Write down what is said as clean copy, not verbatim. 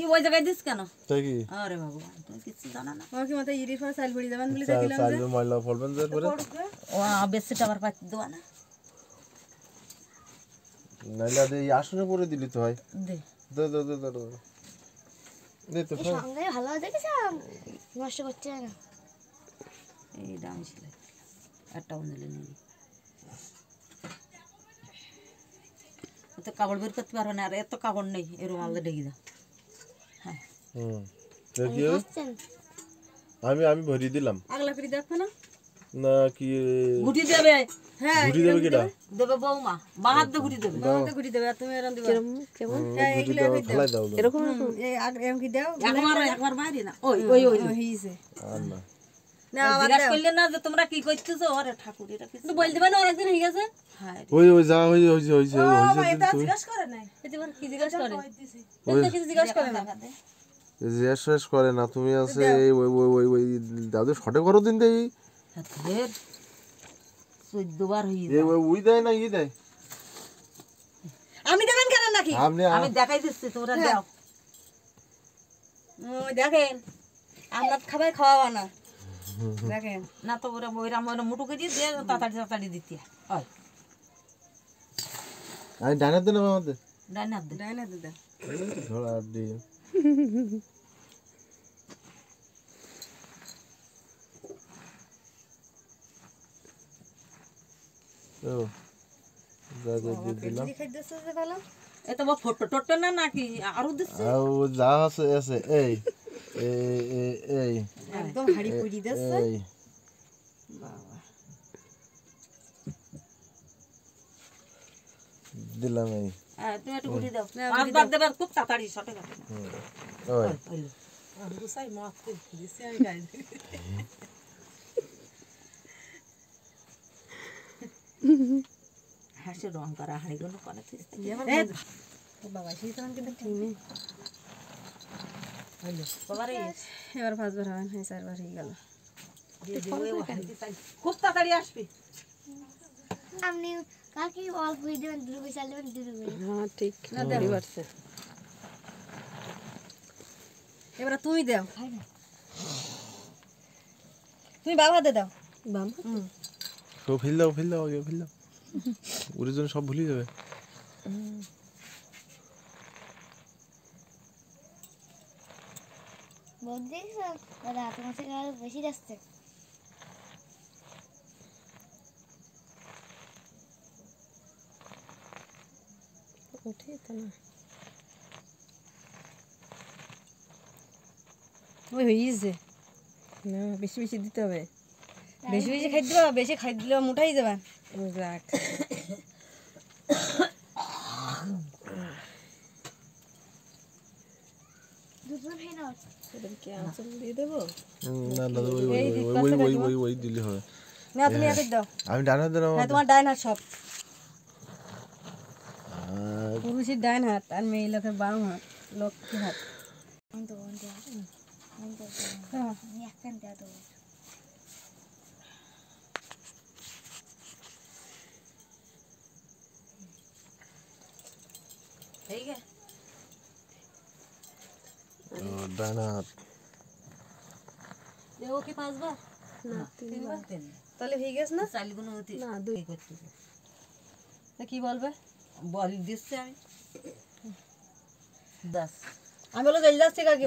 কি ওই জায়গায় দিস কেন? তাই কি? আরে ভগবান, তুমি কিছু জানো না। আমার কি মাথায় ইরিফার সাইল পড়ি যাবেন বলে দেখিলাম যে চাইলে ময়লা ফলবেন যে পরে ও বেশিটা আবার পাইতে দেওয়া না। নাইলা দে আসনে পরে দিলি তো হয়। দে দে দে দে দে দে তো এই সঙ্গে ভালো দেখেছ নষ্ট করছে না এই দাম ছিল একটা নিলে নিবি তো কাপড় বের করতে পারবে না আর এত কাপড় নেই এর রুমাল দিয়ে ঢেকে দাও হ্যাঁ দেখিও আমি ভরি দিলাম আগলা করে দেখো না না কি গুটি দেবে হ্যাঁ ঘুরি দেবে কিটা দেবে বৌমা বাহাত দিয়ে গুটি দেবে বাবাকে ঘুরি দেবে আর তুমি এরকম দিবা কেমন হ্যাঁ ঘুরি এগুলা দাও ফলাই দাও এরকম এই এরকম কি দাও একবার বাইরে না ওই ওই ওই হইছে আর না না আবার জিজ্ঞাসা করলে না যে তোমরা কি করতেছো আরে ঠাকুর এটা কিছু তো বল দিবা না অনেকদিন হয়ে গেছে হ্যাঁ ওই যা হইছে এটা জিজ্ঞাসা করে নাই এটা কি জিজ্ঞাসা করে এটা কি জিজ্ঞাসা করে না শেষ করে না তুমি আছে ওই দাদু শটে করো দিন দেই ফের 14 বার হই এই ওই দেয় না দেয় আমি দেবেন কেন নাকি আমি দেখাই দিচ্ছি তোমরা দাও ওই দেখেন আমরা খাবার খাওয়াবা না দেখেন না তো ওরা ওইরা মুটু করে দিয়ে তাড়াতাড়ি দিতে হয় আমি ডাইনার দিন আমাদের ডাইন হাত দে ডাইনা দাদা ধরা দিয়ে ও যা দিলাম কি খাইতেছ যে ভালো এ তো ফটো টটো না নাকি আরো দিচ্ছে আর যা আছে এই এই একদম হাড়ি পুরি দিচ্ছে এই বাবা দিলাম এই হ্যাঁ তুমি একটু গুটি দাও পাঁচবার দেবে খুব তাড়াতাড়ি শটে কাটে ওই গুসাই মাছ দিছি আমি গাই হাসে রং করা হাড়িগুলো করে বাবা সেই তখন কিন্তু ঠিক নেই বাবারে এবার 5 বার হবেন হ্যাঁ 4 বার হয়ে গেল খুব তাড়াতাড়ি আসবি আপনি কাকি অল্প হয়ে দেবেন দুটো চাল দেবেন দুটো হ্যাঁ ঠিক না দেরি বাড়ছে এবার তুমি দাও তুমি বাবা দে দাও বাবা সব ফেল দাও আগে ফেল দাও ওর জন্য সব ভুলে যাবে বৌদি দাদা তোমার থেকে আরো বেশি যাচ্ছে উঠে তো না ওই হয়েছে না বেশি বেশি দিতে হবে বেশি বেশি খাই দিবা বেশি খাই দিলে মোটাই যাবা যাক দুটো খেয়ে নাও এদেরকে আঁচল দিয়ে দেবো না না ওই দিলে হবে না তুমি একে দাও আমি ডানা দিলাম হ্যাঁ তোমার ডাইন হাত সব পুরুষের ডাইন হাত আর মেয়ে লোকের বাম হাত লক্ষ্মী হাত হ্যাঁ আমি একখান দেওয়া দেবো ঠিক আছে ডানা দেবো কি 5 বার না 3 বার তাহলে হয়ে গেছে না চালগুলো না 2 করতেছে তা কি বলবে বল দিচ্ছে আমি 10 আমি বলো জল যাচ্ছে কাকি